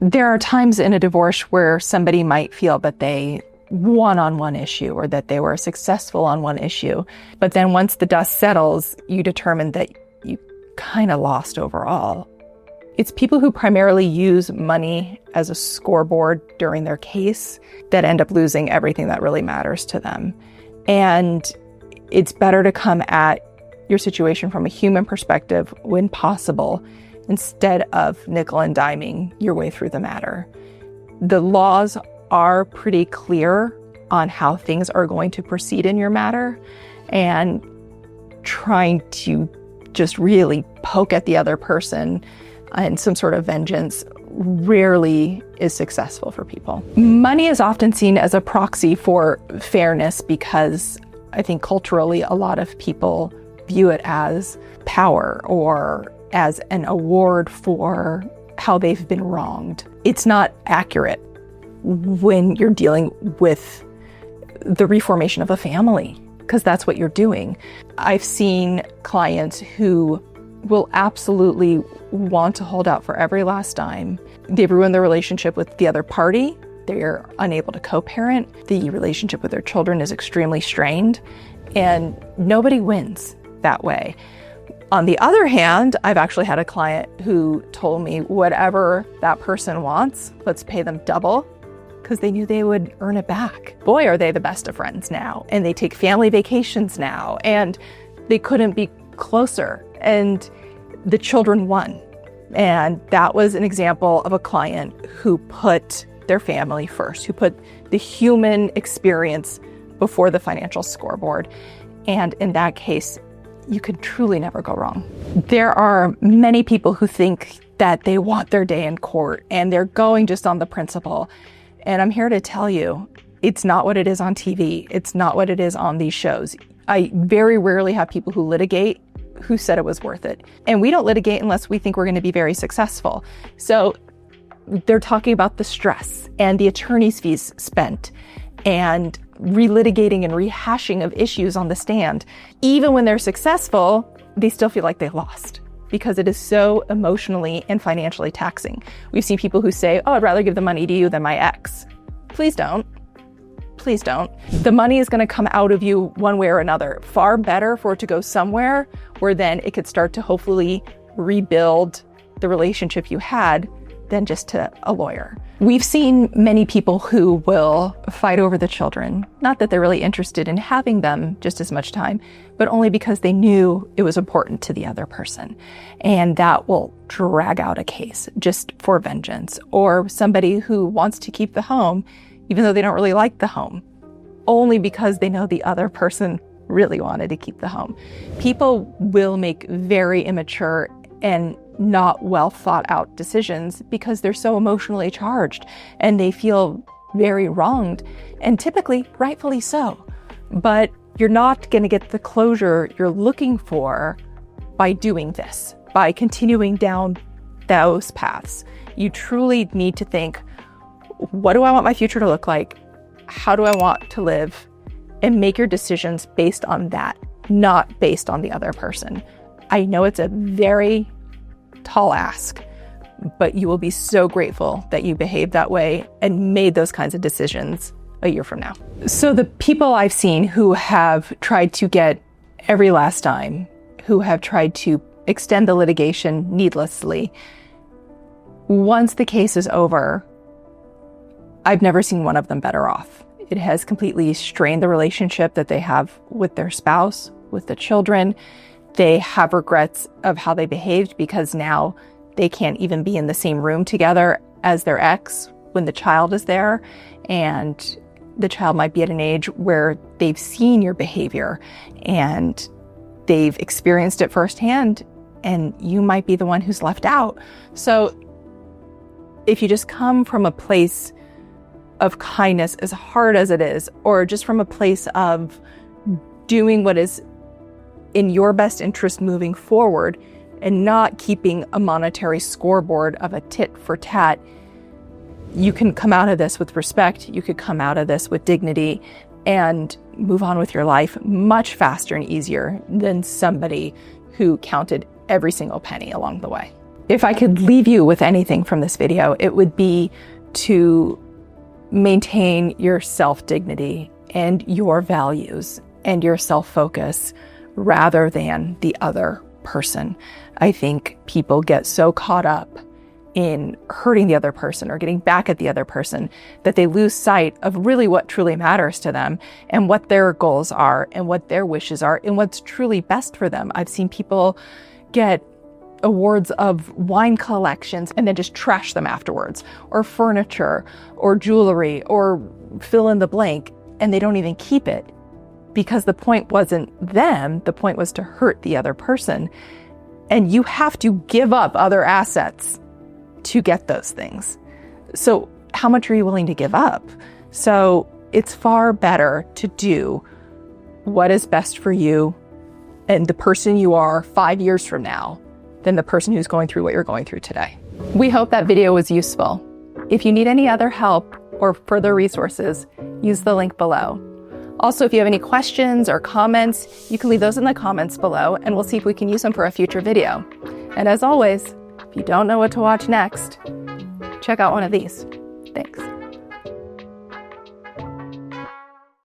There are times in a divorce where somebody might feel that they won on one issue or that they were successful on one issue. But then once the dust settles, you determine that you kind of lost overall. It's people who primarily use money as a scoreboard during their case that end up losing everything that really matters to them. And it's better to come at your situation from a human perspective when possible, instead of nickel and diming your way through the matter. The laws are pretty clear on how things are going to proceed in your matter, and trying to just really poke at the other person and some sort of vengeance rarely is successful for people. Money is often seen as a proxy for fairness because I think culturally a lot of people view it as power or as an award for how they've been wronged. It's not accurate when you're dealing with the reformation of a family, because that's what you're doing. I've seen clients who will absolutely want to hold out for every last dime. They've ruined their relationship with the other party. They're unable to co-parent. The relationship with their children is extremely strained, and nobody wins that way. On the other hand, I've actually had a client who told me whatever that person wants, let's pay them double, because they knew they would earn it back. Boy, are they the best of friends now. And they take family vacations now, and they couldn't be closer. And the children won. And that was an example of a client who put their family first, who put the human experience before the financial scoreboard. And in that case, you could truly never go wrong. There are many people who think that they want their day in court and they're going just on the principle. And I'm here to tell you, it's not what it is on TV. It's not what it is on these shows. I very rarely have people who litigate who said it was worth it. And we don't litigate unless we think we're going to be very successful. So they're talking about the stress and the attorney's fees spent and relitigating and rehashing of issues on the stand. Even when they're successful, they still feel like they lost because it is so emotionally and financially taxing. We've seen people who say, oh, I'd rather give the money to you than my ex. Please don't. Please don't. The money is going to come out of you one way or another. Far better for it to go somewhere where then it could start to hopefully rebuild the relationship you had than just to a lawyer. We've seen many people who will fight over the children, not that they're really interested in having them just as much time, but only because they knew it was important to the other person. And that will drag out a case just for vengeance. Or somebody who wants to keep the home, even though they don't really like the home, only because they know the other person really wanted to keep the home. People will make very immature and not well thought out decisions because they're so emotionally charged and they feel very wronged, and typically rightfully so. But you're not going to get the closure you're looking for by doing this, by continuing down those paths. You truly need to think, what do I want my future to look like? How do I want to live? And make your decisions based on that, not based on the other person. I know it's a very tall ask, but you will be so grateful that you behaved that way and made those kinds of decisions a year from now. So the people I've seen who have tried to get every last dime, who have tried to extend the litigation needlessly, once the case is over, I've never seen one of them better off. It has completely strained the relationship that they have with their spouse, with the children. They have regrets of how they behaved because now they can't even be in the same room together as their ex when the child is there. And the child might be at an age where they've seen your behavior and they've experienced it firsthand, and you might be the one who's left out. So if you just come from a place of kindness, as hard as it is, or just from a place of doing what is in your best interest moving forward and not keeping a monetary scoreboard of a tit for tat, you can come out of this with respect. You could come out of this with dignity and move on with your life much faster and easier than somebody who counted every single penny along the way. If I could leave you with anything from this video, it would be to maintain your self-dignity and your values and your self-focus rather than the other person. I think people get so caught up in hurting the other person or getting back at the other person that they lose sight of really what truly matters to them and what their goals are and what their wishes are and what's truly best for them. I've seen people get awards of wine collections and then just trash them afterwards, or furniture or jewelry or fill in the blank, and they don't even keep it because the point wasn't them, the point was to hurt the other person. And you have to give up other assets to get those things. So how much are you willing to give up? So it's far better to do what is best for you and the person you are 5 years from now than the person who's going through what you're going through today. We hope that video was useful. If you need any other help or further resources, use the link below. Also, if you have any questions or comments, you can leave those in the comments below and we'll see if we can use them for a future video. And as always, if you don't know what to watch next, check out one of these. Thanks.